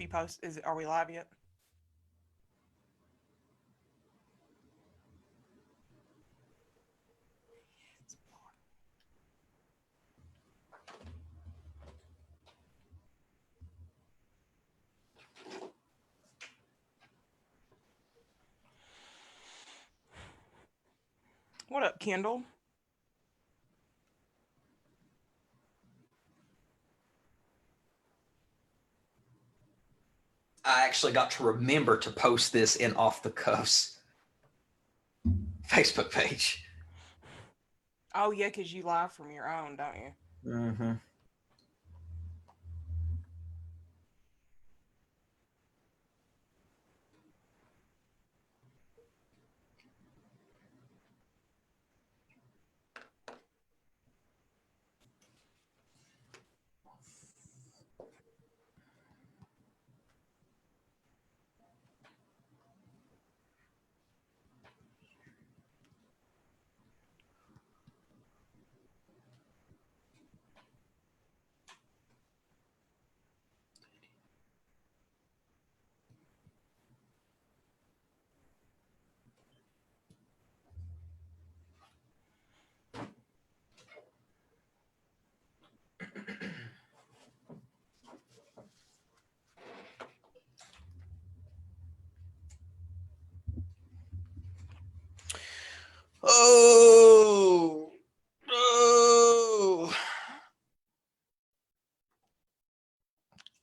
you post? Are we live yet? What up, Kendall? I actually got to remember to post this in Off the Cuffs Facebook page. Oh yeah, because you live from your own, don't you? Mm-hmm. Oh, oh,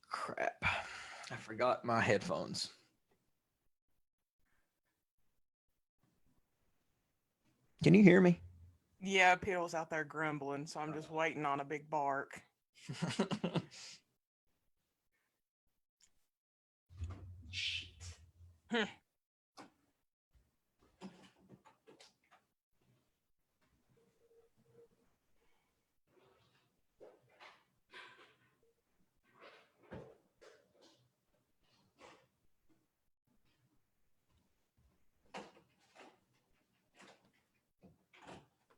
crap. I forgot my headphones. Can you hear me? Yeah, Piddle's out there grumbling, so I'm just waiting on a big bark. Shit.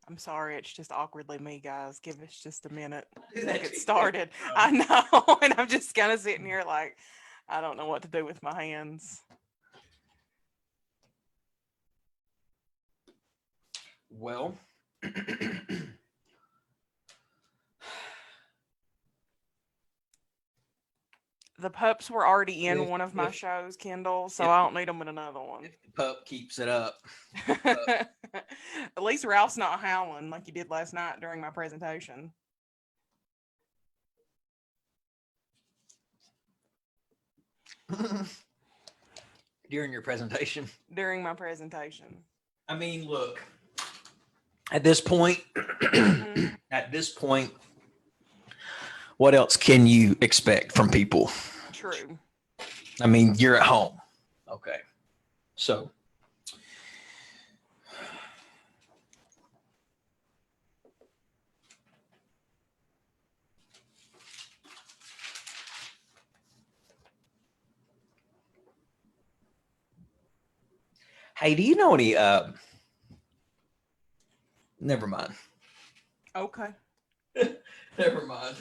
I'm sorry, it's just awkwardly me, guys. Give us just a minute. Do We'll that get to you. started. I know, and I'm just kind of sitting here like, I don't know what to do with my hands. Well, The pups were already in if, one of my if, shows, Kendall, so if, I don't need them in another one. if the pup keeps it up. At least Ralph's not howling like you did last night during my presentation. During your presentation. During my presentation. I mean, look, at this point, Mhm. at this point, what else can you expect from people? True. I mean, you're at home. Okay. So, hey, do you know any, never mind. Okay. Never mind.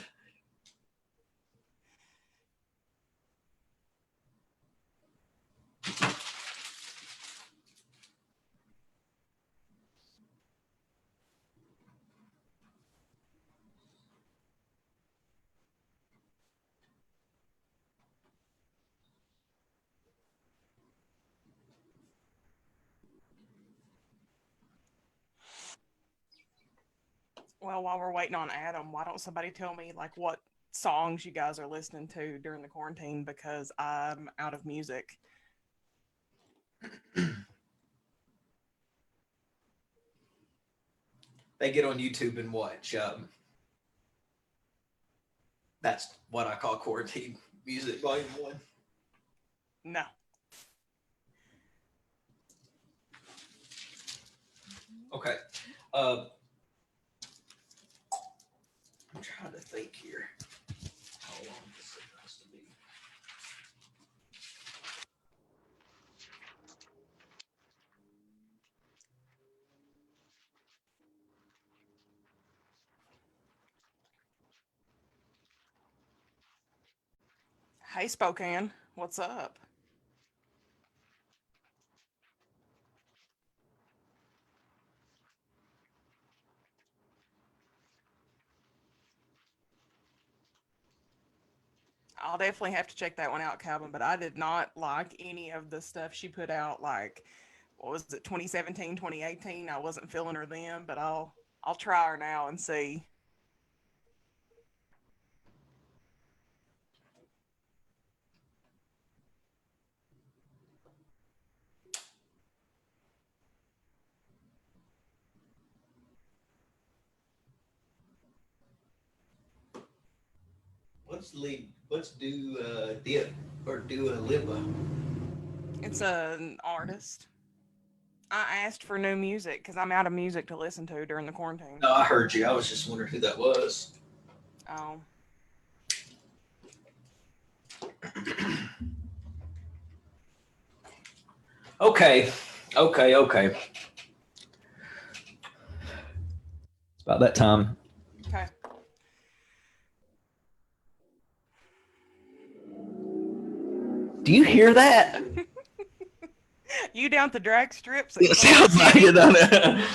Well, while we're waiting on Adam, why don't somebody tell me like what songs you guys are listening to during the quarantine, because I'm out of music. They get on YouTube and watch. That's what I call quarantine music, volume 1. No. Okay. I'm trying to think here. How long this is supposed to be? Hey, Spokane. What's up? I'll definitely have to check that one out, Calvin. But I did not like any of the stuff she put out. Like, what was it, 2017, 2018? I wasn't feeling her then, but I'll try her now and see. What's lead? What's do dip or do a lipa? It's an artist. I asked for new music because I'm out of music to listen to during the quarantine. No, I heard you. I was just wondering who that was. Oh, Okay, okay. It's about that time. okay. Do you hear that? You down at the drag strips? It sounds like it, doesn't it?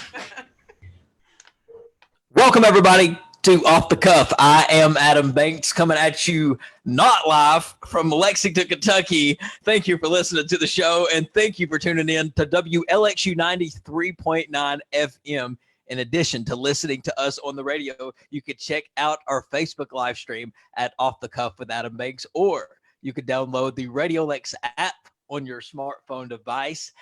Welcome, everybody, to Off the Cuff. I am Adam Banks, coming at you not live from Lexington, Kentucky. Thank you for listening to the show, and thank you for tuning in to WLXU 93.9 FM. In addition to listening to us on the radio, you can check out our Facebook live stream at Off the Cuff with Adam Banks, or you can download the Radio Lex app on your smartphone device.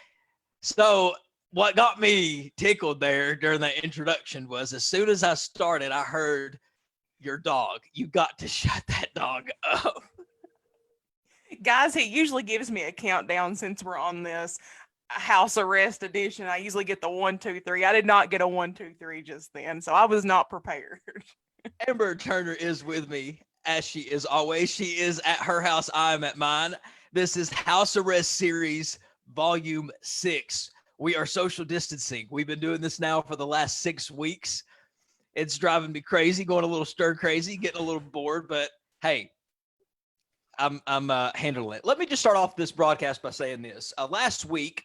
So what got me tickled there during that introduction was as soon as I started, I heard your dog. You got to shut that dog up. Guys, he usually gives me a countdown since we're on this house arrest edition. I usually get the 1, 2, 3. I did not get a 1, 2, 3 just then, so I was not prepared. Amber Turner is with me, as she is always. She is at her house. I am at mine. This is House Arrest Series Volume 6. We are social distancing. We've been doing this now for the last 6 weeks. It's driving me crazy, going a little stir crazy, getting a little bored, but hey, I'm handling it. Let me just start off this broadcast by saying this. Last week,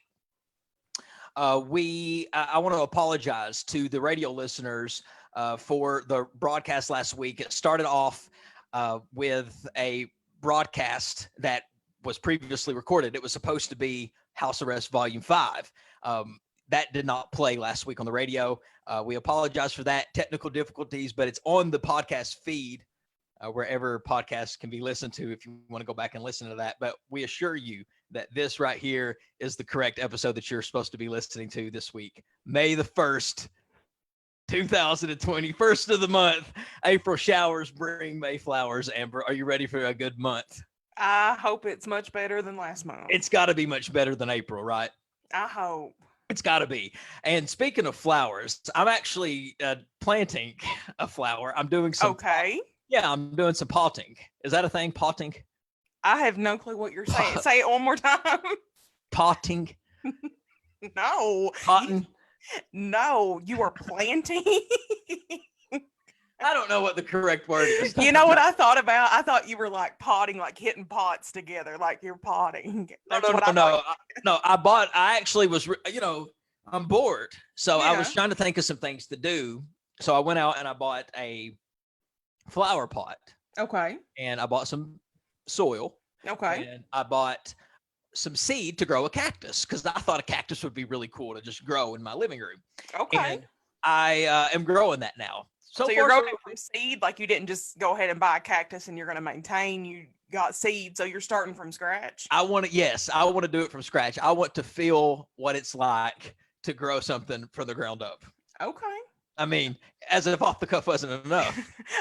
I want to apologize to the radio listeners for the broadcast last week. It started off with a broadcast that was previously recorded. It was supposed to be House Arrest Volume 5. That did not play last week on the radio. We apologize for that. Technical difficulties, but it's on the podcast feed, wherever podcasts can be listened to if you want to go back and listen to that. But we assure you that this right here is the correct episode that you're supposed to be listening to this week. May the 1st, 2020, first of the month. April showers bring May flowers. Amber, are you ready for a good month? I hope it's much better than last month. It's got to be much better than April, right? I hope. It's got to be. And speaking of flowers, I'm actually planting a flower. I'm doing some. Okay. Yeah, I'm doing some potting. Is that a thing? Potting? I have no clue what you're saying. Say it one more time. Potting? No. Cotton? No, you are planting. I don't know what the correct word is. You know what I thought about? I thought you were like potting, like hitting pots together, like you're potting. No. I actually was, I'm bored. So I was Yeah. trying to think of some things to do. So I went out and I bought a flower pot Okay. and I bought some soil Okay. and I bought some seed to grow a cactus because I thought a cactus would be really cool to just grow in my living room. Okay. And I am growing that now. So you're growing it from seed, like you didn't just go ahead and buy a cactus and you're going to maintain. You got seed, so you're starting from scratch. I want to do it from scratch. I want to feel what it's like to grow something from the ground up. Okay. I mean, as if Off the Cuff wasn't enough.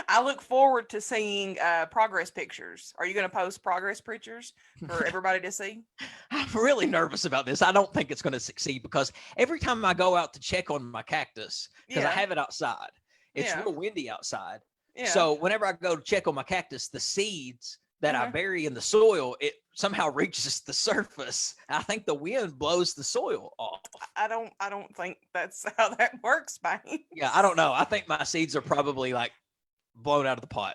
I look forward to seeing progress pictures. Are you going to post progress pictures for everybody to see? I'm really nervous about this. I don't think it's going to succeed because every time I go out to check on my cactus, because I have it outside, it's real windy outside. Yeah. So whenever I go to check on my cactus, the seeds that I bury in the soil, it somehow reaches the surface. I think the wind blows the soil off. I don't think that's how that works, man. Yeah, I don't know. I think my seeds are probably like blown out of the pot.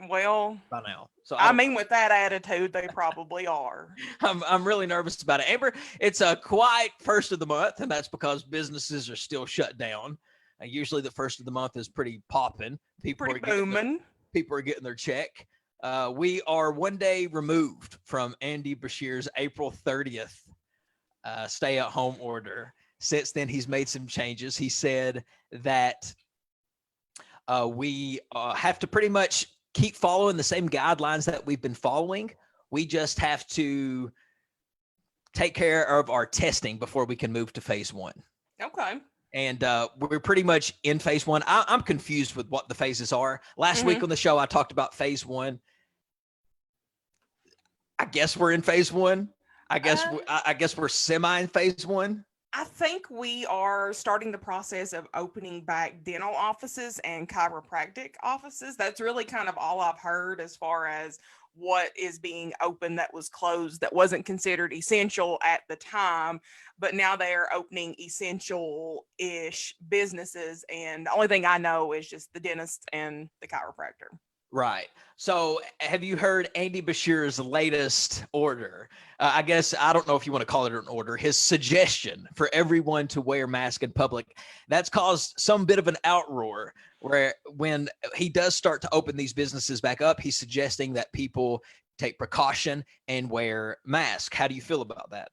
Well, by now. So I I don't mean, with that attitude, they probably are. I'm really nervous about it. Amber, it's a quiet first of the month, and that's because businesses are still shut down. Usually, the first of the month is pretty popping. Pretty booming. People are getting their check. We are one day removed from Andy Beshears' April 30th stay-at-home order. Since then, he's made some changes. He said that we have to pretty much keep following the same guidelines that we've been following. We just have to take care of our testing before we can move to phase one. Okay. And we're pretty much in phase one. I'm confused with what the phases are. Last week on the show, I talked about phase one. I guess we're in phase one. I guess we're semi in phase one. I think we are starting the process of opening back dental offices and chiropractic offices. That's really kind of all I've heard as far as what is being open that was closed that wasn't considered essential at the time, but now they are opening essential-ish businesses, and the only thing I know is just the dentist and the chiropractor. Right. So, have you heard Andy Beshears' latest order? I guess I don't know if you want to call it an order. His suggestion for everyone to wear masks in public. That's caused some bit of an outroar. Where when he does start to open these businesses back up, he's suggesting that people take precaution and wear masks. How do you feel about that?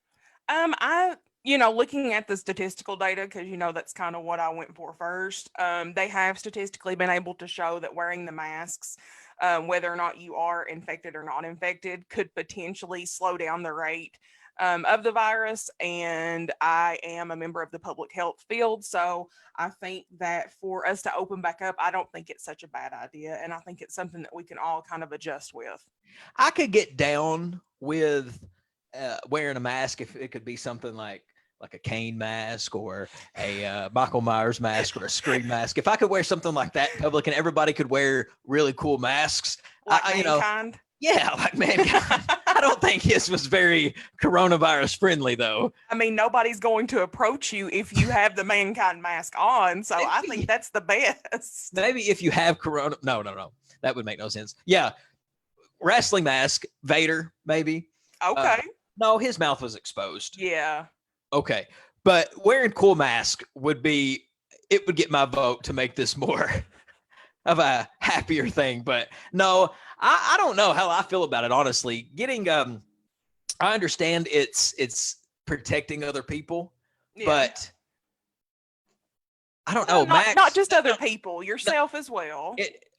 I looking at the statistical data, because that's kind of what I went for first. They have statistically been able to show that wearing the masks, whether or not you are infected or not infected, could potentially slow down the rate of the virus. And I am a member of the public health field, so I think that for us to open back up, I don't think it's such a bad idea, and I think it's something that we can all kind of adjust with. I could get down with wearing a mask if it could be something like a cane mask or a Michael Myers mask or a Scream mask. If I could wear something like that in public and everybody could wear really cool masks, Like mankind. yeah, like mankind. I don't think his was very coronavirus friendly though. I mean, nobody's going to approach you if you have the mankind mask on. So I think that's the best. Maybe if you have corona, no, that would make no sense. Yeah, wrestling mask, Vader, maybe. Okay. No, his mouth was exposed. Yeah. Okay. But wearing cool mask would get my vote to make this more of a happier thing. But no, I don't know how I feel about it, honestly. Getting I understand it's protecting other people, Yeah. but I don't Well, know. Max, not just other people, yourself as well.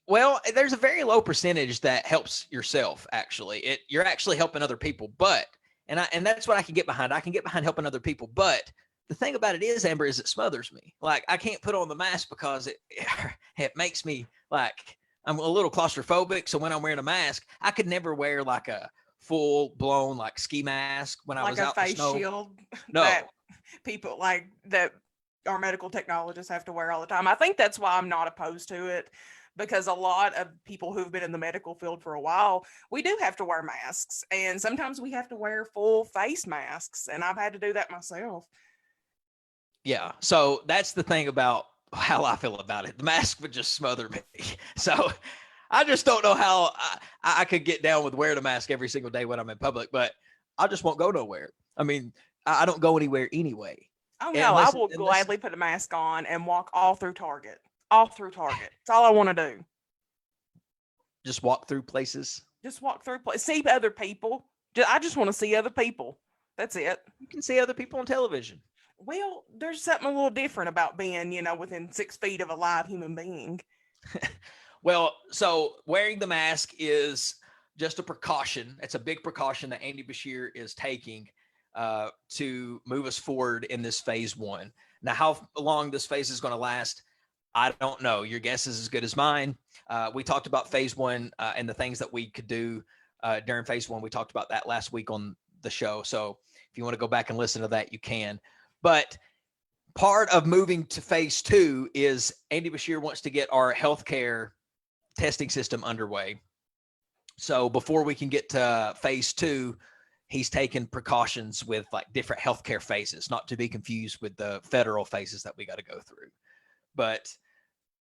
well, there's a very low percentage that helps yourself. Actually, you're actually helping other people, but and that's what I can get behind. I can get behind helping other people, but the thing about it is, Amber, is it smothers me. Like I can't put on the mask because it makes me like I'm a little claustrophobic. So when I'm wearing a mask, I could never wear like a full blown like ski mask when I Like was a out in the face snow. shield No, that people like that our medical technologists have to wear all the time. I think that's why I'm not opposed to it, because a lot of people who've been in the medical field for a while, we do have to wear masks, and sometimes we have to wear full face masks, and I've had to do that myself. yeah. So that's the thing about how I feel about it. The mask would just smother me. So I just don't know how I could get down with wearing a mask every single day when I'm in public, but I just won't go nowhere. I mean, I don't go anywhere anyway. Oh no, I Unless, will unless gladly put a mask on and walk all through Target. All through Target. It's all I want to do. just walk through places. Just walk through, see other people. I just want to see other people. That's it. You can see other people on television. Well, there's something a little different about being, within 6 feet of a live human being. Well, so wearing the mask is just a precaution. It's a big precaution that Andy Beshear is taking to move us forward in this phase one. Now, how long this phase is going to last, I don't know. Your guess is as good as mine. We talked about phase one and the things that we could do during phase one. We talked about that last week on the show. So if you want to go back and listen to that, you can. But part of moving to phase two is Andy Beshear wants to get our healthcare testing system underway. So before we can get to phase two, he's taken precautions with like different healthcare phases, not to be confused with the federal phases that we got to go through. But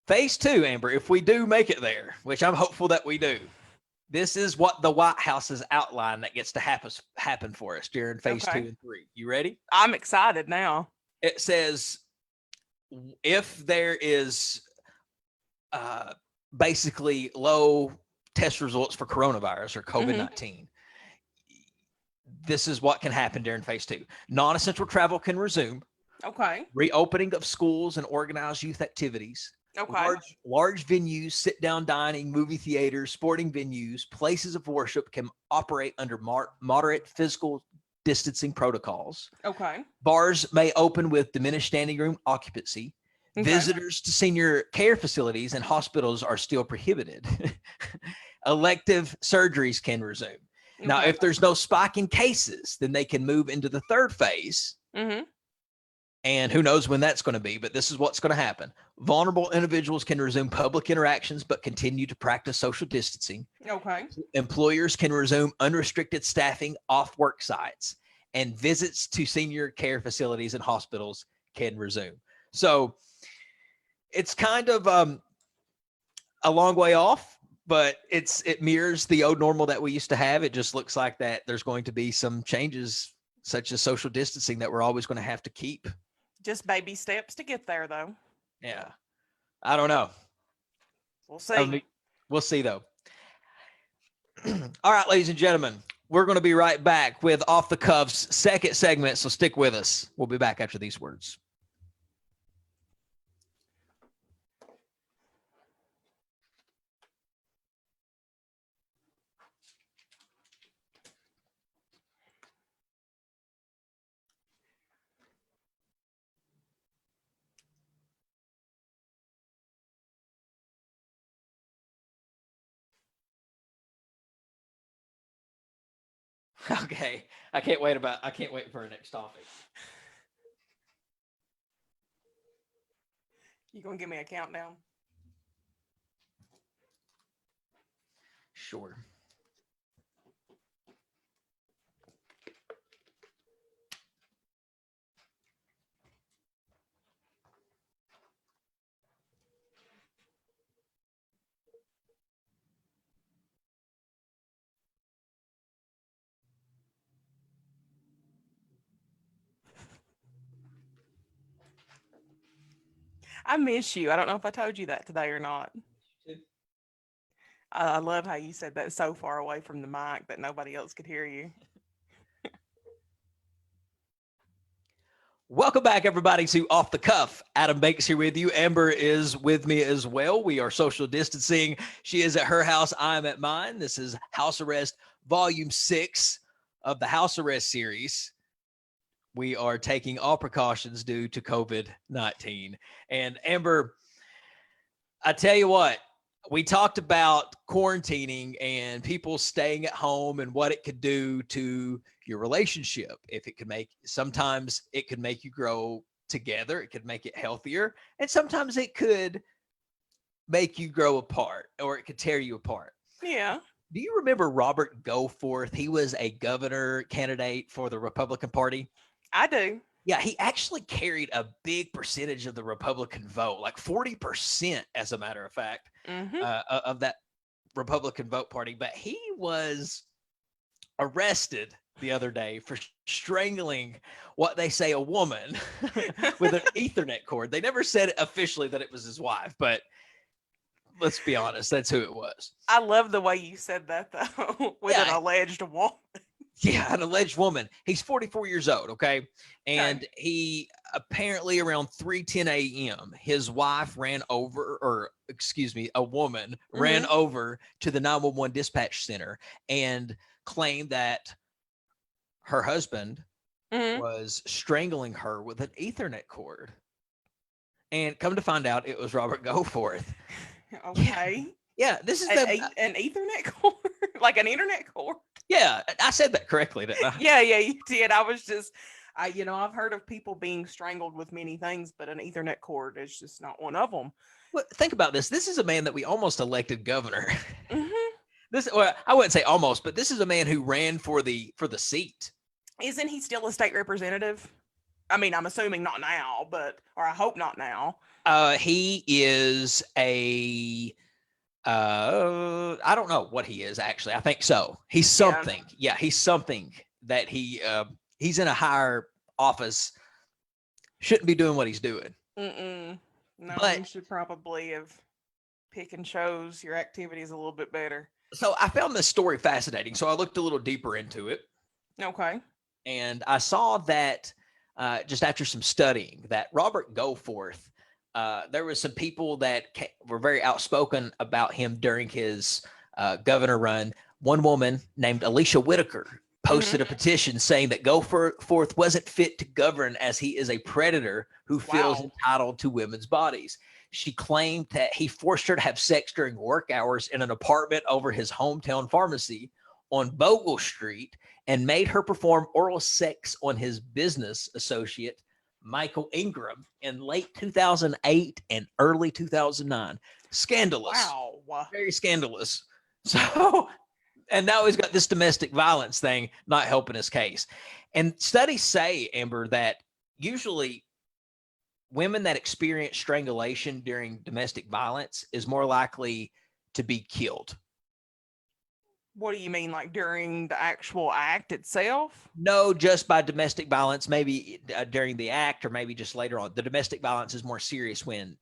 Phase two, Amber, if we do make it there, which I'm hopeful that we do, this is what the White House's outline that gets to happen for us during phase two Okay. and three. You ready? I'm excited now. It says if there is uh, basically low test results for coronavirus or COVID Mhm. 19, this is what can happen during phase two. Non essential travel can resume, Okay. reopening of schools and organized youth activities. Okay. Large venues, sit down dining, movie theaters, sporting venues, places of worship can operate under moderate physical distancing protocols. Okay. Bars may open with diminished standing room occupancy. Okay. Visitors to senior care facilities and hospitals are still prohibited. Elective surgeries can resume. Now, Okay. if there's no spike in cases, then they can move into the third phase. Mhm. And who knows when that's going to be, but this is what's going to happen. Vulnerable individuals can resume public interactions, but continue to practice social distancing. Okay. Employers can resume unrestricted staffing off work sites, and visits to senior care facilities and hospitals can resume. So it's kind of a long way off, but it mirrors the old normal that we used to have. It just looks like that there's going to be some changes, such as social distancing, that we're always going to have to keep. Just baby steps to get there, though. Yeah, I don't know. We'll I see. mean, we'll see though. All right, ladies and gentlemen, we're going to be right back with Off the Cuff's second segment, so stick with us. We'll be back after these words. Okay, I can't wait for our next topic. You gonna give me a countdown? Sure. I miss you. I don't know if I told you that today or not. I love how you said that so far away from the mic that nobody else could hear you. Welcome back, everybody, to Off the Cuff. Adam Banks here with you. Amber is with me as well. We are social distancing. She is at her house. I'm at mine. This is House Arrest Volume 6 of the House Arrest series. We are taking all precautions due to COVID-19. And Amber, I tell you what, we talked about quarantining and people staying at home and what it could do to your relationship. If it could sometimes it could make you grow together, it could make it healthier, and sometimes it could make you grow apart or it could tear you apart. Yeah, Do you remember Robert Goforth? He was a governor candidate for the Republican Party. I do. Yeah, he actually carried a big percentage of the Republican vote, like 40%, as a matter of fact, Mhm. of that Republican vote party. But he was arrested the other day for strangling what they say a woman with an Ethernet cord. They never said officially that it was his wife, but let's be honest, that's who it was. I love the way you said that though, with an Yeah, alleged woman. yeah, an alleged woman. He's 44 years old, okay? Okay. And he apparently around 3:10 a.m., his wife ran over, or excuse me, a woman ran Mhm. over to the 911 dispatch center and claimed that her husband Mhm. was strangling her with an Ethernet cord. And come to find out, it was Robert Goforth. Yeah, Okay. yeah, this is the, An Ethernet cord, like an internet cord. yeah, I said that correctly, didn't I? Yeah, yeah, you did. I was just, I've heard of people being strangled with many things, but an Ethernet cord is just not one of them. Well, think about this. This is a man that we almost elected governor. Hmm. Well, I wouldn't say almost, but this is a man who ran for the seat. Isn't he still a state representative? I mean, I'm assuming not now, but or I hope not now. He is a I don't know what he is actually. I think so. He's Yeah. something. Yeah, he's something that he's in a higher office. Shouldn't be doing what he's doing. Mm-mm. No, But you should probably have pick and chose your activities a little bit better. so I found this story fascinating. So I looked a little deeper into it, Okay. and I saw that just after some studying, that Robert Goforth, there was some people that were very outspoken about him during his governor run. One woman named Alicia Whitaker Mm-hmm. posted a petition saying that Goforth wasn't fit to govern as he is a predator who feels Wow. entitled to women's bodies. She claimed that he forced her to have sex during work hours in an apartment over his hometown pharmacy on Bogle Street and made her perform oral sex on his business associate, Michael Ingram, in late 2008 and early 2009. Scandalous, Wow. very scandalous. So, and now he's got this domestic violence thing not helping his case. And studies say, Amber, that usually women that experience strangulation during domestic violence is more likely to be killed. What do you mean, like during the actual act itself? No, just by domestic violence, maybe during the act or maybe just later on. The domestic violence is more serious when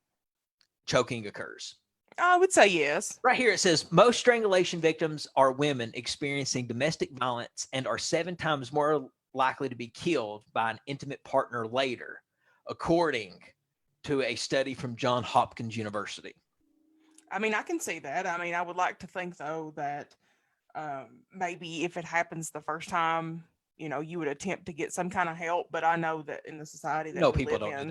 choking occurs. I would say yes. Right here it says most strangulation victims are women experiencing domestic violence and are 7 times more likely to be killed by an intimate partner later, according to a study from Johns Hopkins University. I mean, I can see that. I mean, I would like to think though that maybe if it happens the first time, you would attempt to get some kind of help. But I know that in the society that No, we people live don't do in,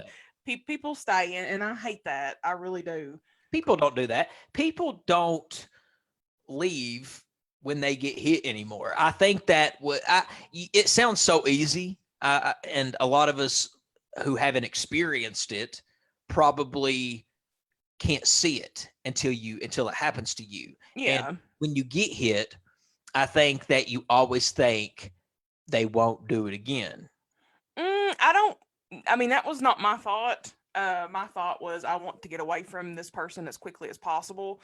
that. people stay in, and I hate that. I really do. People don't do that. People don't leave when they get hit anymore. I think that it sounds so easy, and a lot of us who haven't experienced it probably can't see it until it happens to you. And Yeah. when you get hit, I think that you always think they won't do it again. I don't. I mean, that was not my thought. My thought was I want to get away from this person as quickly as possible,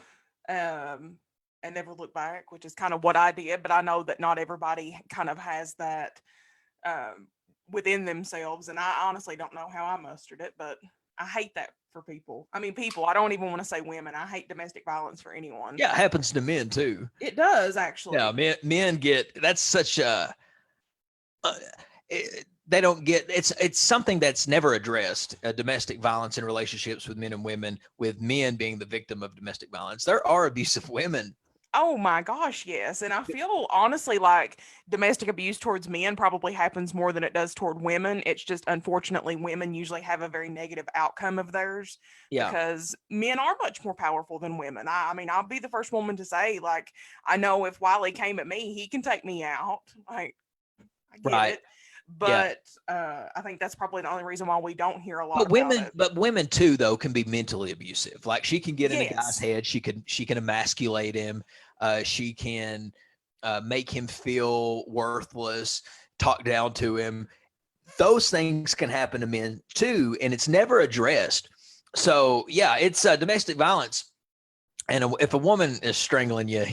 um, and never look back, which is kind of what I did. But I know that not everybody kind of has that um, within themselves, and I honestly don't know how I mustered it, but I hate that for people. I mean, people. I don't even want to say women. I hate domestic violence for anyone. Yeah, it happens to men too. It does Yeah, actually. men get that's such a uh, they don't get it's something that's never addressed, domestic violence in relationships with men and women, with men being the victim of domestic violence. There are abusive women. Oh my gosh, yes. And I feel honestly like domestic abuse towards men probably happens more than it does toward women. It's just unfortunately women usually have a very negative outcome of theirs Yeah, because men are much more powerful than women. I mean, I'll be the first woman to say, like, I know if Wiley came at me, he can take me out. Like, I get right. it. Yeah, But I think that's probably the only reason why we don't hear a lot but about women it. but women too though can be mentally abusive. Like she can get in a guy's Yes. head, she can emasculate him, she can make him feel worthless, talk down to him. Those things can happen to men too, and it's never addressed. So yeah, it's domestic violence, and if a woman is strangling you,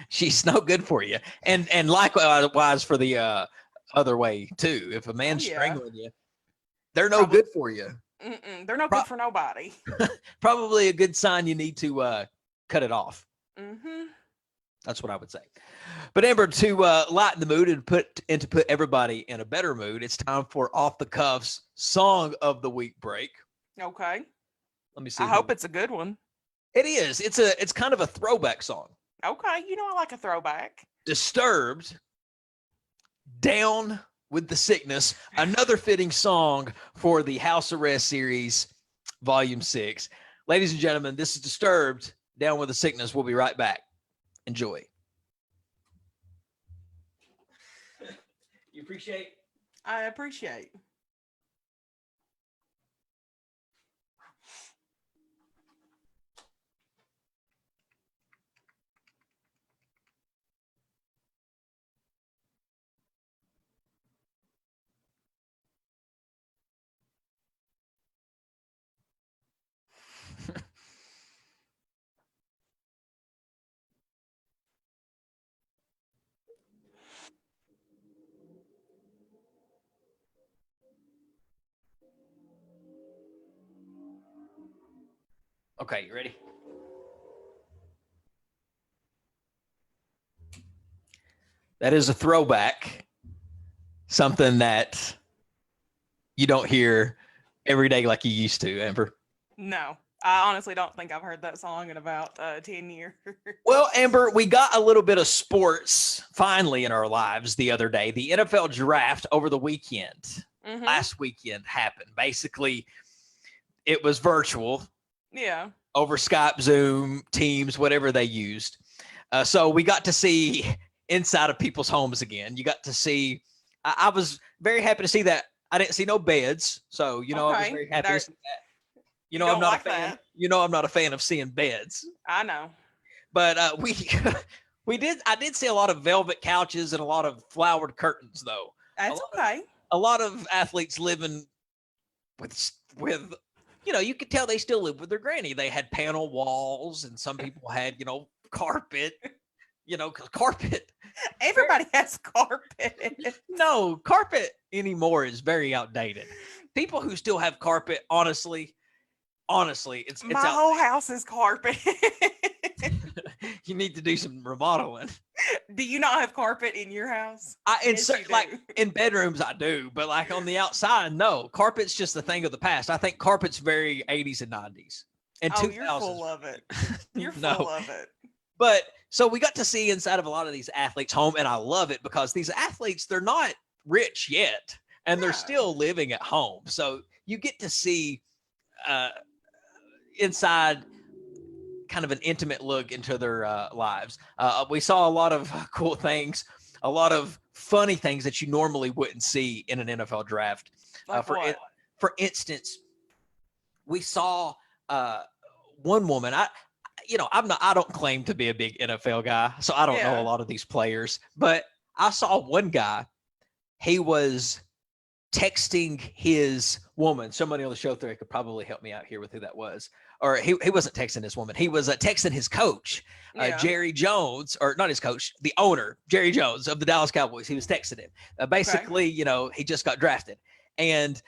she's no good for you. And likewise for the other way too. If a Oh, man's yeah. strangling you, they're no Probably. good for you. They're no Pro- good for nobody. Probably a good sign you need to cut it off. Hmm. That's what I would say. But Amber, to lighten the mood and to put everybody in a better mood, it's time for off the cuffs song of the week break. Okay. Let me see I who hope it's a good one. it is. It's kind of a throwback song. Okay, I like a throwback. Disturbed, Down with the Sickness, another fitting song for the House Arrest series, Volume 6. Ladies and gentlemen, this is Disturbed, Down with the Sickness. We'll be right back. Enjoy. You appreciate I appreciate. Okay, you ready? That is a throwback, something that you don't hear every day like you used to, Amber. No, I honestly don't think I've heard that song in about 10 years. Well, Amber, we got a little bit of sports finally in our lives the other day. The NFL draft over the weekend, Mm-hmm. last weekend happened. Basically, it was virtual Yeah. over Skype, Zoom, Teams, whatever they used. So we got to see inside of people's homes again. You got to see, I was very happy to see that. I didn't see no beds. So, I was Okay. very happy to There, see that. you I'm don't not a like fan. that. I'm not a fan of seeing beds. I know. But we we did. I did see a lot of velvet couches and a lot of flowered curtains, though. A That's lot of okay. a lot of athletes living with you could tell they still live with their granny. They had panel walls, and some people had carpet. Because carpet. Everybody has carpet. No, carpet anymore is very outdated. People who still have carpet, honestly, it's My whole outdated. house is carpet. You need to do some remodeling. Do you not have carpet in your house? I Yes, you insert like do. in bedrooms I do, but like on the outside, no. Carpet's just a thing of the past. I think carpet's very 80s and 90s and Oh, you're 2000s. full of it. You're full No. of it. But so we got to see inside of a lot of these athletes' home, and I love it because these athletes, they're not rich yet, and they're No. still living at home. So you get to see uh, inside kind of an intimate look into their lives. We saw a lot of cool things, a lot of funny things that you normally wouldn't see in an NFL draft. Uh, Like for what? for instance, we saw one woman. I don't claim to be a big NFL guy, so I don't know a Yeah. lot of these players, but I saw one guy. He was texting his woman. Somebody on the show theory could probably help me out here with who that was. Or he wasn't texting his woman. He was texting his coach, Yeah. Jerry Jones, or not his coach, the owner, Jerry Jones of the Dallas Cowboys. He was texting him. Okay. Basically, he just got drafted. And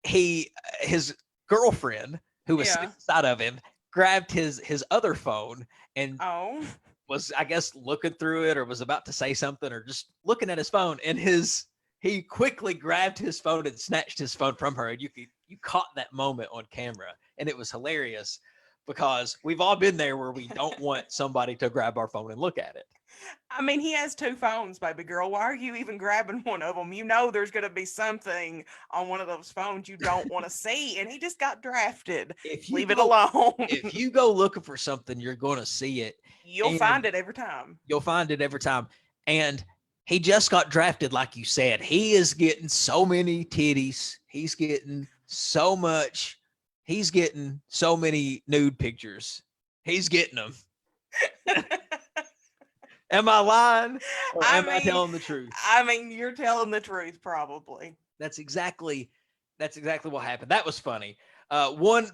his girlfriend, who was sitting Yeah. beside of him, grabbed his other phone and Oh. was, I guess, looking through it or was about to say something or just looking at his phone, and he quickly grabbed his phone and snatched his phone from her, and you caught that moment on camera, and it was hilarious because we've all been there where we don't want somebody to grab our phone and look at it. I mean, he has two phones, baby girl. Why are you even grabbing one of them? You know there's going to be something on one of those phones you don't want to see, and he just got drafted. If you Leave it go alone. if you go looking for something, you're going to see it, You'll and find it every time. you'll find it every time. And he just got drafted, like you said. He is getting so many titties. He's getting so much. He's getting so many nude pictures. He's getting them. Am I lying or I am I mean, telling the truth? you're telling the truth, probably. That's exactly what happened. That was funny. One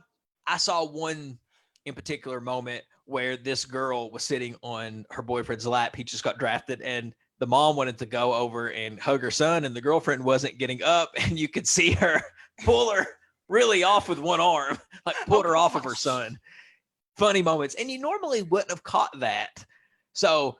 I saw one in particular moment where this girl was sitting on her boyfriend's lap. He just got drafted, and the mom wanted to go over and hug her son, and the girlfriend wasn't getting up, and you could see her pull her really off with one arm, like pulled Oh her off of her gosh. son. Funny moments, and you normally wouldn't have caught that. So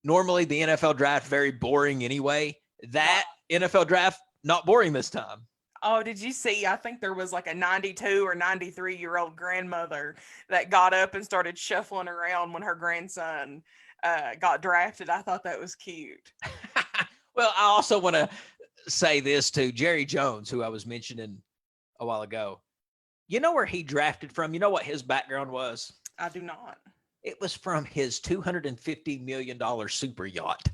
normally the NFL draft very boring anyway. That NFL draft not boring this time. Oh, did you see? I think there was like a 92 or 93-year-old grandmother that got up and started shuffling around when her grandson got drafted. I thought that was cute. Well, I also want to say this to Jerry Jones, who I was mentioning a while ago. You know where he drafted from? You know what his background was? I do not. It was from his $250 million super yacht.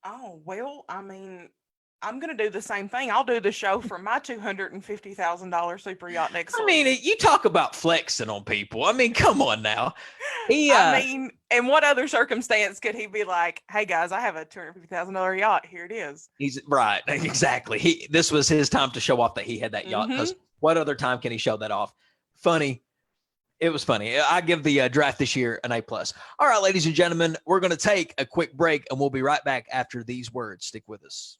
Oh, well, I'm going to do the same thing. I'll do the show from my $250,000 super yacht next I week. mean, you talk about flexing on people. I mean, come on now. In what other circumstance could he be like, hey guys, I have a $250,000 yacht. Here it is. He's right. Exactly. This was his time to show off that he had that yacht, because what other time can he show that off? Funny. It was funny. I give the draft this year an A+. All right, ladies and gentlemen, we're going to take a quick break, and we'll be right back after these words. Stick with us.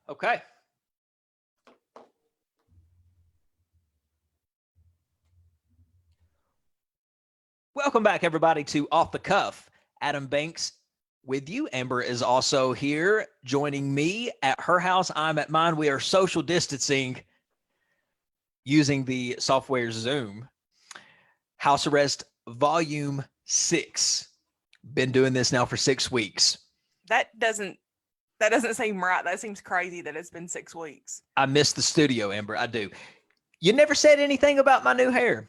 Okay. Welcome back, everybody, to Off the Cuff. Adam Banks with you. Amber is also here joining me at her house. I'm at mine. We are social distancing using the software Zoom. House Arrest Volume 6. Been doing this now for 6 weeks. That doesn't seem right. That seems crazy that it's been 6 weeks. I miss the studio, Amber. I do. You never said anything about my new hair.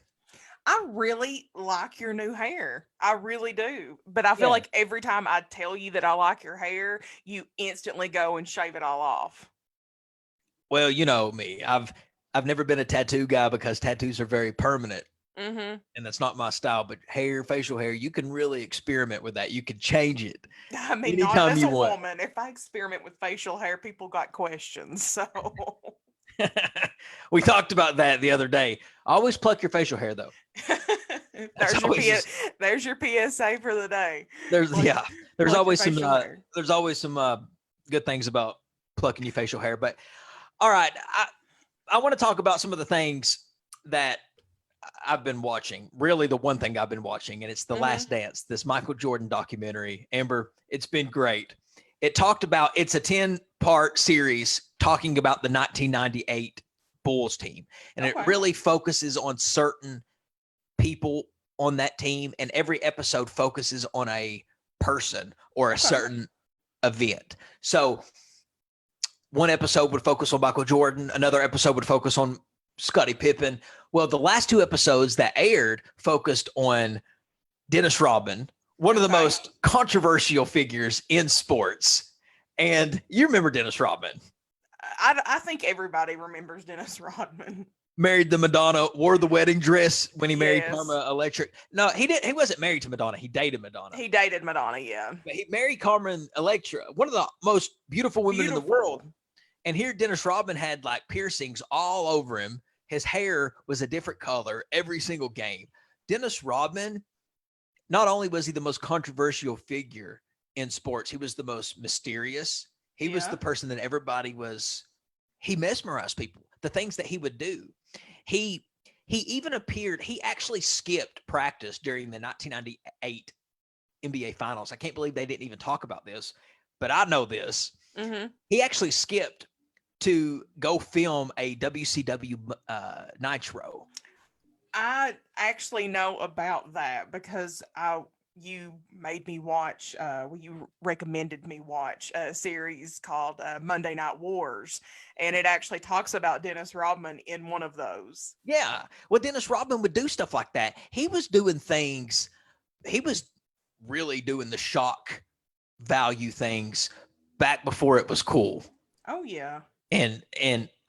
I really like your new hair. I really do. But I feel Yeah. like every time I tell you that I like your hair, you instantly go and shave it all off. Well, you know me. I've never been a tattoo guy because tattoos are very permanent. Mm-hmm. And that's not my style, but hair, facial hair, you can really experiment with that. You can change it I mean, not anytime as you a want. woman. If I experiment with facial hair, people got questions. So We talked about that the other day. Always pluck your facial hair, though. there's your PSA for the day. There's Pluck your always some facial hair. there's always some good things about plucking your facial hair. But all right, I want to talk about some of the things that I've been watching. Really, the one thing I've been watching, and it's The Last Dance, this Michael Jordan documentary. Amber, it's been great. It's a 10-part series talking about the 1998 Bulls team. And it really focuses on certain people on that team. And every episode focuses on a person or a certain event. So one episode would focus on Michael Jordan. Another episode would focus on Scottie Pippen. Well, the last 2 episodes that aired focused on Dennis Rodman, one of the most controversial figures in sports. And you remember Dennis Rodman. I think everybody remembers Dennis Rodman. Married the Madonna, wore the wedding dress when he married Karma Electric. No, he didn't. He wasn't married to Madonna. He dated Madonna. He dated Madonna, yeah. But he married Carmen Electra, one of the most beautiful women in the world. And here Dennis Rodman had like piercings all over him. His hair was a different color every single game. Dennis Rodman, not only was he the most controversial figure in sports, he was the most mysterious. He was the person that he mesmerized people. The things that he would do. He even appeared, he actually skipped practice during the 1998 NBA Finals. I can't believe they didn't even talk about this, but I know this. Mm-hmm. He actually skipped to go film a WCW Nitro. I actually know about that because you made me watch, you recommended me watch a series called Monday Night Wars, and it actually talks about Dennis Rodman in one of those. Yeah. Well, Dennis Rodman would do stuff like that. He was doing things, he was really doing the shock value things back before it was cool. Oh, yeah. And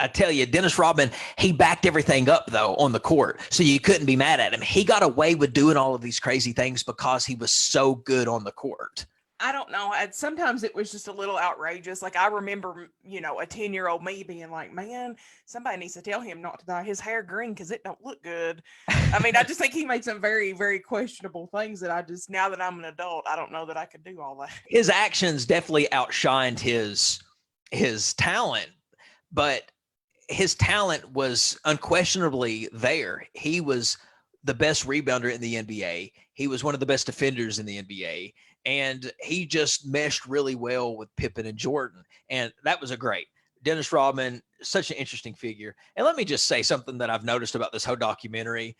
I tell you, Dennis Rodman, he backed everything up, though, on the court. So you couldn't be mad at him. He got away with doing all of these crazy things because he was so good on the court. I don't know. Sometimes it was just a little outrageous. Like, I remember, a 10-year-old me being like, man, somebody needs to tell him not to dye his hair green because it don't look good. I mean, I just think he made some very, very questionable things that now that I'm an adult, I don't know that I could do all that. His actions definitely outshined his talent, but his talent was unquestionably there. He was the best rebounder in the NBA. He was one of the best defenders in the NBA. And he just meshed really well with Pippen and Jordan. And that was Dennis Rodman, such an interesting figure. And let me just say something that I've noticed about this whole documentary.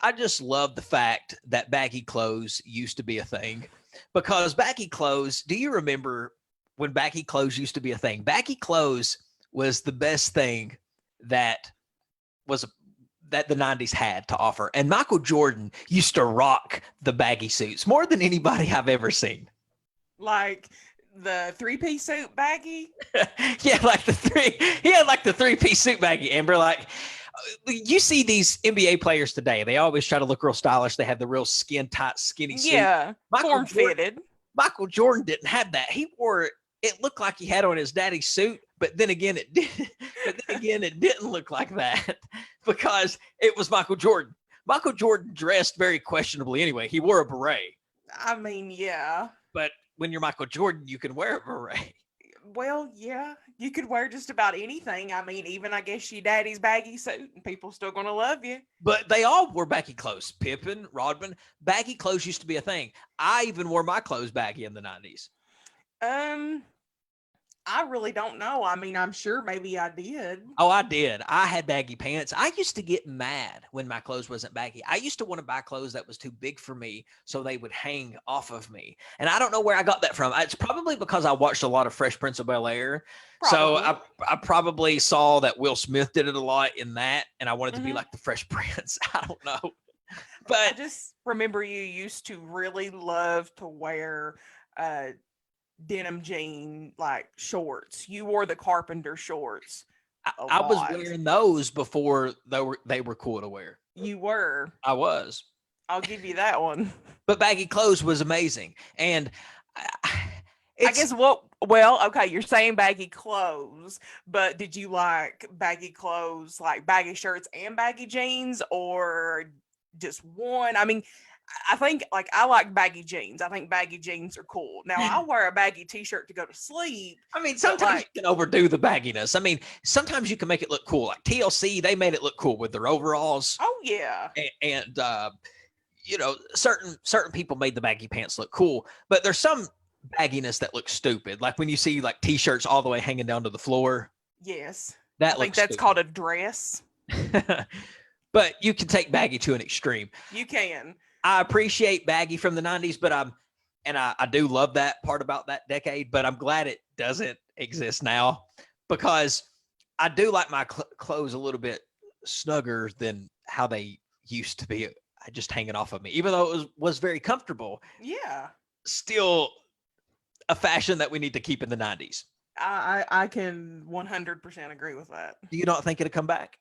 I just love the fact that baggy clothes used to be a thing. Because baggy clothes, do you remember when baggy clothes used to be a thing? Baggy clothes was the best thing that the 90s had to offer. And Michael Jordan used to rock the baggy suits more than anybody I've ever seen. Like the 3-piece suit baggy? Yeah, he had like the 3-piece suit baggy, Amber. Like, you see these NBA players today, they always try to look real stylish. They have the real skin tight, skinny suit. Yeah, form-fitted. Michael Jordan didn't have that. He wore it looked like he had on his daddy's suit, but then again, it didn't look like that because it was Michael Jordan. Michael Jordan dressed very questionably anyway. He wore a beret. I mean, yeah. But when you're Michael Jordan, you can wear a beret. Well, yeah, you could wear just about anything. I mean, even I guess your daddy's baggy suit, and people still gonna love you. But they all wore baggy clothes. Pippen, Rodman, baggy clothes used to be a thing. I even wore my clothes baggy in the 90s. Um, I really don't know. I mean, I'm sure maybe I did. Oh, I did. I had baggy pants. I used to get mad when my clothes wasn't baggy. I used to want to buy clothes that was too big for me so they would hang off of me. And I don't know where I got that from. It's probably because I watched a lot of Fresh Prince of Bel-Air. So Probably. I probably saw that Will Smith did it a lot in that, and I wanted to be Hmm. like the Fresh Prince. I don't know. I But just remember you used to really love to wear uh denim jean like shorts. You wore the carpenter shorts a I was lot. wearing those before they were cool to wear. You were. I was. I'll give you that one. But baggy clothes was amazing. And I it's guess what well, okay, you're saying baggy clothes, but did you like baggy clothes, like baggy shirts and baggy jeans, or just one? I mean, I think like I like baggy jeans. I think baggy jeans are cool. Now I'll wear a baggy t-shirt to go to sleep, I mean, but sometimes you like, can overdo the bagginess. I mean, sometimes you can make it look cool. Like TLC, they made it look cool with their overalls, oh yeah, and certain people made the baggy pants look cool. But there's some bagginess that looks stupid. Like when you see like t-shirts all the way hanging down to the floor, yes. I that think looks that's called stupid. a dress. But you can take baggy to an extreme. You can. I appreciate baggy from the 90s, but I do love that part about that decade, but I'm glad it doesn't exist now because I do like my clothes a little bit snugger than how they used to be, just hanging off of me. Even though it was very comfortable, Yeah. still a fashion that we need to keep in the 90s. I can 100% agree with that. Do you not think it'll come back?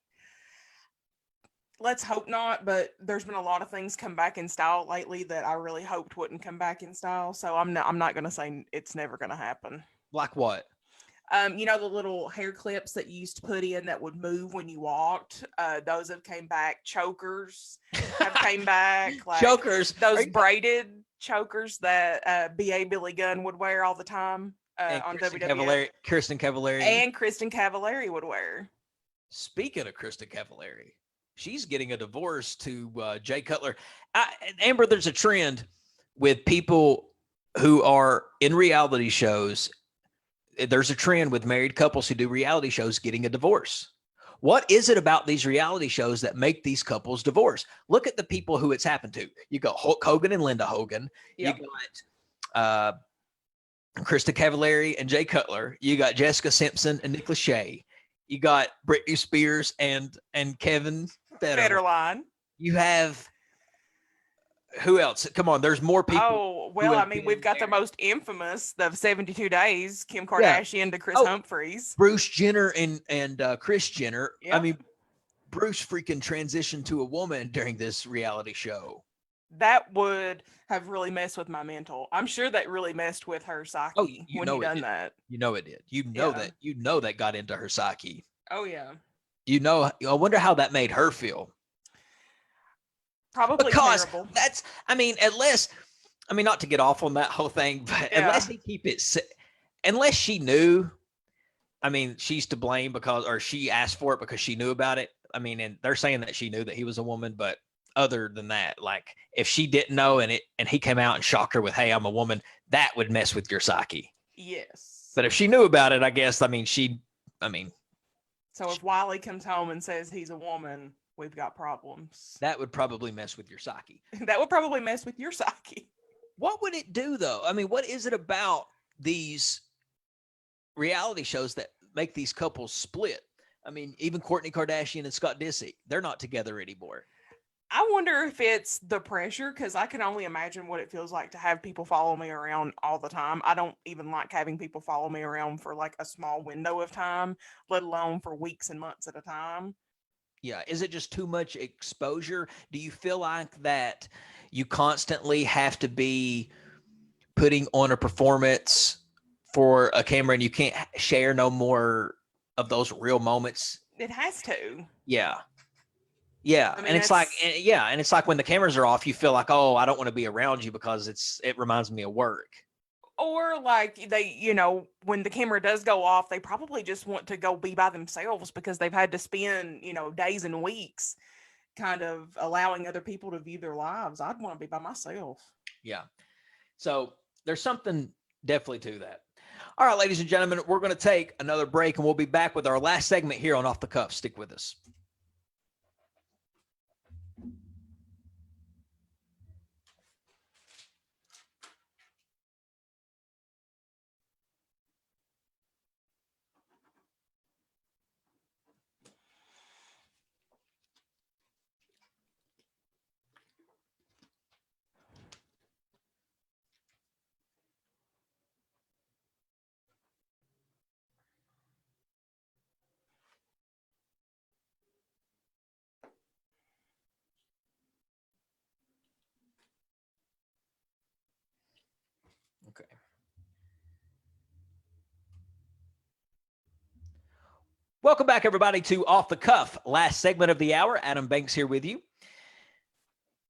Let's hope not, but there's been a lot of things come back in style lately that I really hoped wouldn't come back in style. So I'm not going to say it's never going to happen. Like what? You know the little hair clips that you used to put in that would move when you walked. Those have came back. Chokers have came back. Like Chokers. those braided chokers that BA Billy Gunn would wear all the time And on Kristen WWF, Cavallari. Kristen Cavallari. and Kristen Cavallari would wear. Speaking of Krista Cavallari, she's getting a divorce to Jay Cutler. Amber, there's a trend with people who are in reality shows. There's a trend with married couples who do reality shows getting a divorce. What is it about these reality shows that make these couples divorce? Look at the people who it's happened to. You got Hulk Hogan and Linda Hogan. Yep. You got Krista Cavallari and Jay Cutler. You got Jessica Simpson and Nick Lachey. You got Britney Spears and Kevin Federline. You have who else? Come on, there's more people. Oh, well, I mean, we've got the most infamous, the 72 days, Kim Kardashian to Chris Humphries. Bruce Jenner and Kris Jenner. Yep. I mean, Bruce freaking transitioned to a woman during this reality show. That would have really messed with my mental. I'm sure that really messed with her psyche when he done that. You know it did. That got into her psyche. Oh yeah. I wonder how that made her feel. Probably because terrible. not to get off on that whole thing, but unless unless she knew, I mean, she's to blame or she asked for it because she knew about it. I mean, and they're saying that she knew that he was a woman, but other than that, like if she didn't know and he came out and shocked her with, "Hey, I'm a woman," that would mess with your psyche. Yes. But if she knew about it, I guess, so if Wiley comes home and says he's a woman, we've got problems. That would probably mess with your psyche. That would probably mess with your psyche. What would it do, though? I mean, what is it about these reality shows that make these couples split? I mean, even Kourtney Kardashian and Scott Disick, they're not together anymore. I wonder if it's the pressure, because I can only imagine what it feels like to have people follow me around all the time. I don't even like having people follow me around for like a small window of time, let alone for weeks and months at a time. Yeah. Is it just too much exposure? Do you feel like that you constantly have to be putting on a performance for a camera and you can't share no more of those real moments? It has to. Yeah. Yeah. I mean, and it's like when the cameras are off, you feel like, oh, I don't want to be around you because it reminds me of work. Or like they, when the camera does go off, they probably just want to go be by themselves because they've had to spend, days and weeks kind of allowing other people to view their lives. I'd want to be by myself. Yeah. So there's something definitely to that. All right, ladies and gentlemen, we're going to take another break and we'll be back with our last segment here on Off the Cuff. Stick with us. Okay. Welcome back, everybody, to Off the Cuff, last segment of the hour. Adam Banks here with you.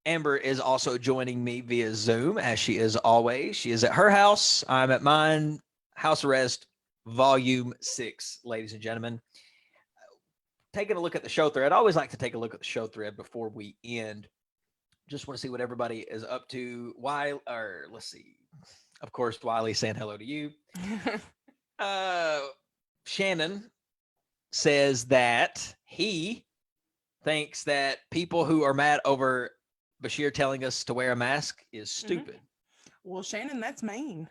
Amber is also joining me via Zoom, as she is always. She is at her house. I'm at mine. House Arrest, Volume 6, ladies and gentlemen. Taking a look at the show thread. I always like to take a look at the show thread before we end. Just want to see what everybody is up to. Let's see. Of course, Wiley saying hello to you. Shannon says that he thinks that people who are mad over Beshear telling us to wear a mask is stupid. Well, Shannon, that's mean.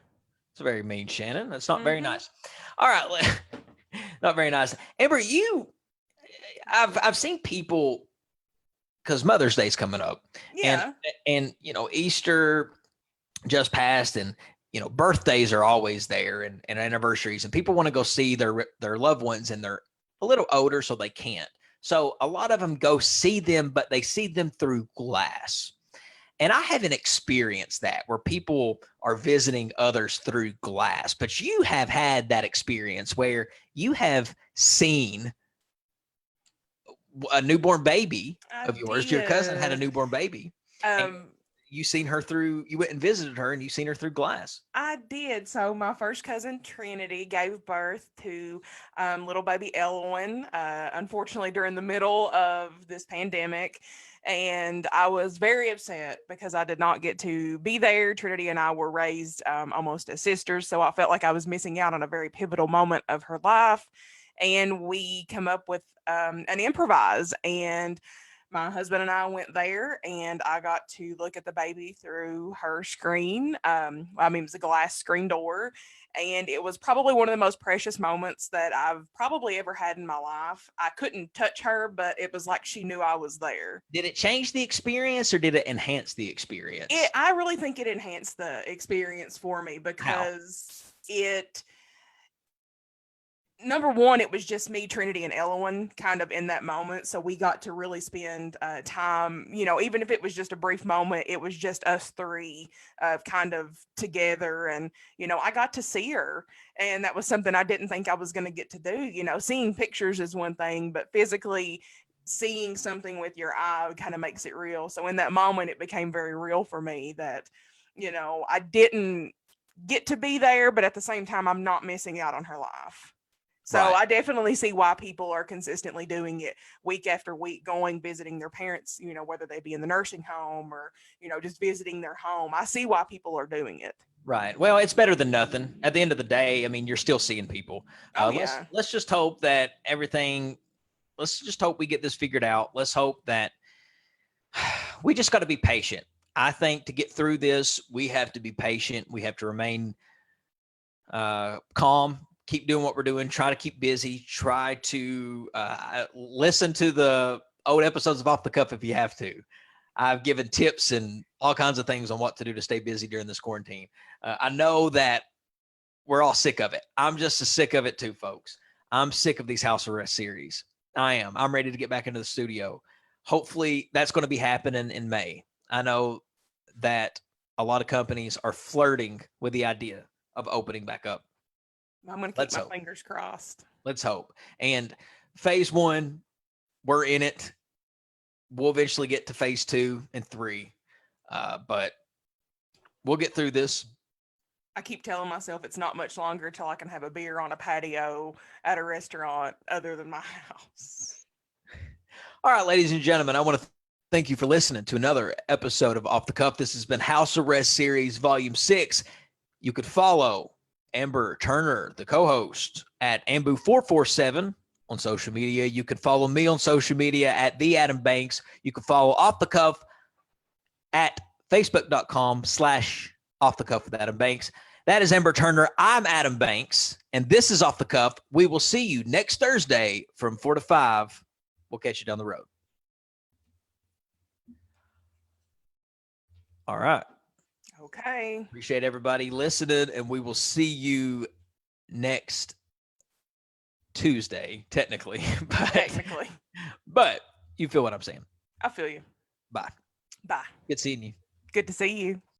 It's very mean, Shannon. That's not very nice. All right. Not very nice. Amber, I've seen people, because Mother's Day's coming up. Yeah. And Easter just passed, and birthdays are always there, and anniversaries, and people want to go see their loved ones, and they're a little older, so they can't. So a lot of them go see them, but they see them through glass. And I haven't experienced that where people are visiting others through glass, but you have had that experience where you have seen a newborn baby of yours. Your cousin had a newborn baby. You went and visited her, and you seen her through glass. I did. So my first cousin Trinity gave birth to little baby Elwin, unfortunately during the middle of this pandemic. And I was very upset because I did not get to be there. Trinity and I were raised almost as sisters, so I felt like I was missing out on a very pivotal moment of her life. And we come up with an improvise, and my husband and I went there, and I got to look at the baby through her screen. It was a glass screen door, and it was probably one of the most precious moments that I've probably ever had in my life. I couldn't touch her, but it was like she knew I was there. Did it change the experience, or did it enhance the experience? I really think it enhanced the experience for me because number one, it was just me, Trinity, and Elwin kind of in that moment. So we got to really spend time, even if it was just a brief moment, it was just us three kind of together. And, I got to see her. And that was something I didn't think I was going to get to do. Seeing pictures is one thing, but physically seeing something with your eye kind of makes it real. So in that moment, it became very real for me that, I didn't get to be there, but at the same time, I'm not missing out on her life. So right. I definitely see why people are consistently doing it week after week, visiting their parents, whether they be in the nursing home or, just visiting their home. I see why people are doing it. Right. Well, it's better than nothing. At the end of the day, you're still seeing people. Yeah. Let's just hope that let's just hope we get this figured out. Let's hope that we just got to be patient. I think to get through this, we have to be patient. We have to remain calm. Keep doing what we're doing. Try to keep busy. Try to listen to the old episodes of Off the Cuff if you have to. I've given tips and all kinds of things on what to do to stay busy during this quarantine. I know that we're all sick of it. I'm just as sick of it too, folks. I'm sick of these house arrest series. I am. I'm ready to get back into the studio. Hopefully that's going to be happening in May. I know that a lot of companies are flirting with the idea of opening back up. I'm going to keep my fingers crossed. Let's hope. And phase 1, we're in it. We'll eventually get to phase 2 and 3. But we'll get through this. I keep telling myself it's not much longer till I can have a beer on a patio at a restaurant other than my house. All right, ladies and gentlemen, I want to thank you for listening to another episode of Off the Cuff. This has been House Arrest Series Volume 6. You could follow Amber Turner, the co-host, at Ambu447 on social media. You could follow me on social media at The Adam Banks. You could follow Off the Cuff at facebook.com/Off the Cuff with Adam Banks. That is Amber Turner. I'm Adam Banks, and this is Off the Cuff. We will see you next Thursday from 4 to 5. We'll catch you down the road. All right. Okay. Appreciate everybody listening, and we will see you next Tuesday, technically. But you feel what I'm saying. I feel you. Bye. Bye. Good seeing you. Good to see you.